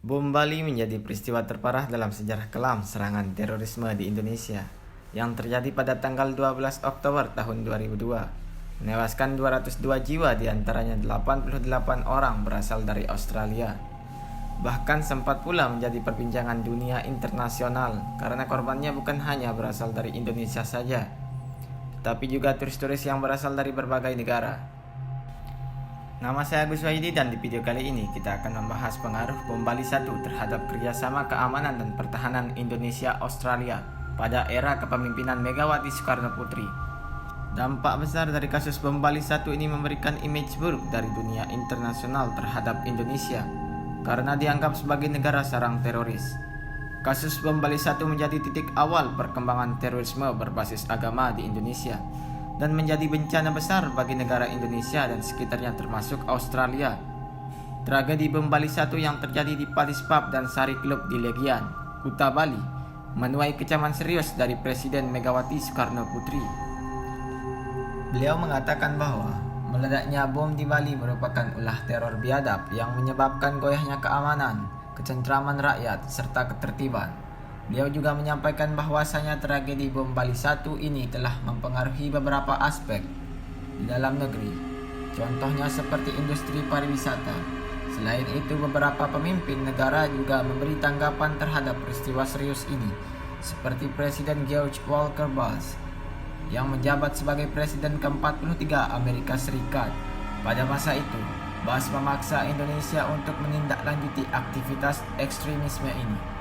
Bom Bali menjadi peristiwa terparah dalam sejarah kelam serangan terorisme di Indonesia yang terjadi pada tanggal 12 Oktober tahun 2002. Menewaskan 202 jiwa, diantaranya 88 orang berasal dari Australia. Bahkan sempat pula menjadi perbincangan dunia internasional karena korbannya bukan hanya berasal dari Indonesia saja, tetapi juga turis-turis yang berasal dari berbagai negara. Nama saya Agus Wahidi dan di video kali ini kita akan membahas pengaruh Bom Bali 1 terhadap kerjasama keamanan dan pertahanan Indonesia-Australia pada era kepemimpinan Megawati Soekarno Putri. Dampak besar dari kasus Bom Bali 1 ini memberikan image buruk dari dunia internasional terhadap Indonesia karena dianggap sebagai negara sarang teroris. Kasus Bom Bali 1 menjadi titik awal perkembangan terorisme berbasis agama di Indonesia dan menjadi bencana besar bagi negara Indonesia dan sekitarnya termasuk Australia. Tragedi Bom Bali 1 yang terjadi di Palis Pub dan Sari Club di Legian, Kuta Bali, menuai kecaman serius dari Presiden Megawati Soekarno Putri. Beliau mengatakan bahwa meledaknya bom di Bali merupakan ulah teror biadab yang menyebabkan goyahnya keamanan, ketentraman rakyat, serta ketertiban. Beliau juga menyampaikan bahwasanya tragedi Bom Bali 1 ini telah mempengaruhi beberapa aspek di dalam negeri, contohnya seperti industri pariwisata. Selain itu, beberapa pemimpin negara juga memberi tanggapan terhadap peristiwa serius ini, seperti Presiden George Walker Bush yang menjabat sebagai Presiden ke-43 Amerika Serikat. Pada masa itu, Bush memaksa Indonesia untuk menindaklanjuti aktivitas ekstremisme ini.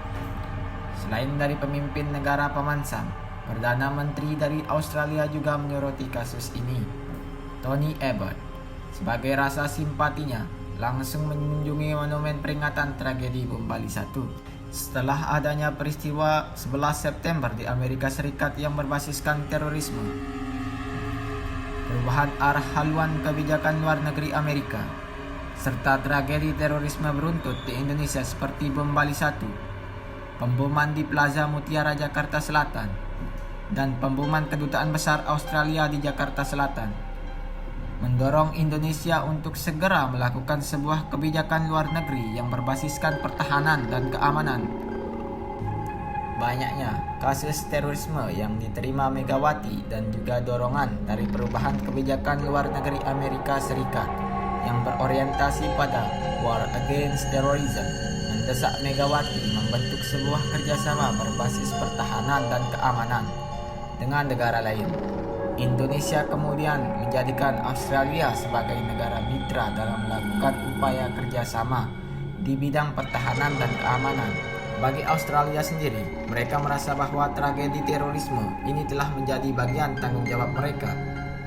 Selain dari pemimpin negara pemansang, Perdana Menteri dari Australia juga menyoroti kasus ini. Tony Abbott, sebagai rasa simpatinya, langsung mengunjungi monumen peringatan tragedi Bom Bali 1. Setelah adanya peristiwa 11 September di Amerika Serikat yang berbasiskan terorisme, perubahan arah haluan kebijakan luar negeri Amerika, serta tragedi terorisme beruntut di Indonesia seperti Bom Bali 1, pemboman di Plaza Mutiara Jakarta Selatan, dan pemboman Kedutaan Besar Australia di Jakarta Selatan, mendorong Indonesia untuk segera melakukan sebuah kebijakan luar negeri yang berbasiskan pertahanan dan keamanan. Banyaknya kasus terorisme yang diterima Megawati dan juga dorongan dari perubahan kebijakan luar negeri Amerika Serikat yang berorientasi pada War Against Terrorism mendesak Megawati membentuk sebuah kerjasama berbasis pertahanan dan keamanan dengan negara lain. Indonesia kemudian menjadikan Australia sebagai negara mitra dalam melakukan upaya kerjasama di bidang pertahanan dan keamanan. Bagi Australia sendiri, mereka merasa bahwa tragedi terorisme ini telah menjadi bagian tanggung jawab mereka,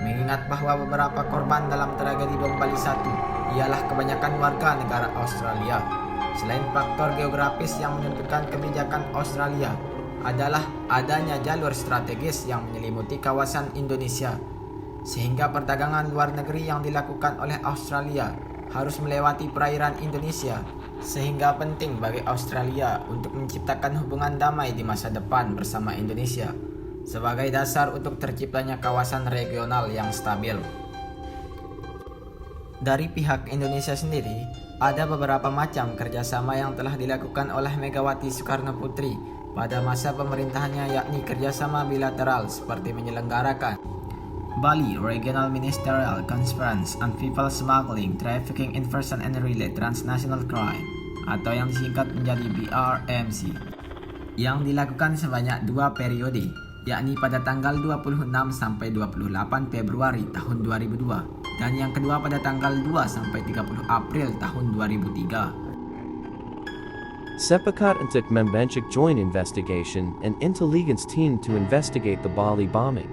mengingat bahwa beberapa korban dalam tragedi Bom Bali 1 ialah kebanyakan warga negara Australia. Selain faktor geografis yang menentukan kebijakan Australia adalah adanya jalur strategis yang menyelimuti kawasan Indonesia, sehingga perdagangan luar negeri yang dilakukan oleh Australia harus melewati perairan Indonesia, sehingga penting bagi Australia untuk menciptakan hubungan damai di masa depan bersama Indonesia sebagai dasar untuk terciptanya kawasan regional yang stabil. Dari pihak Indonesia sendiri, ada beberapa macam kerjasama yang telah dilakukan oleh Megawati Soekarno Putri pada masa pemerintahannya, yakni kerjasama bilateral seperti menyelenggarakan Bali Regional Ministerial Conference on People Smuggling, Trafficking in Person and Related Transnational Crime, atau yang disingkat menjadi BRMC, yang dilakukan sebanyak 2 periode, yakni pada tanggal 26 sampai 28 Februari tahun 2002 dan yang kedua pada tanggal 2 sampai 30 April tahun 2003. Sepakat untuk membentuk joint investigation and intelligence team to investigate the Bali bombing.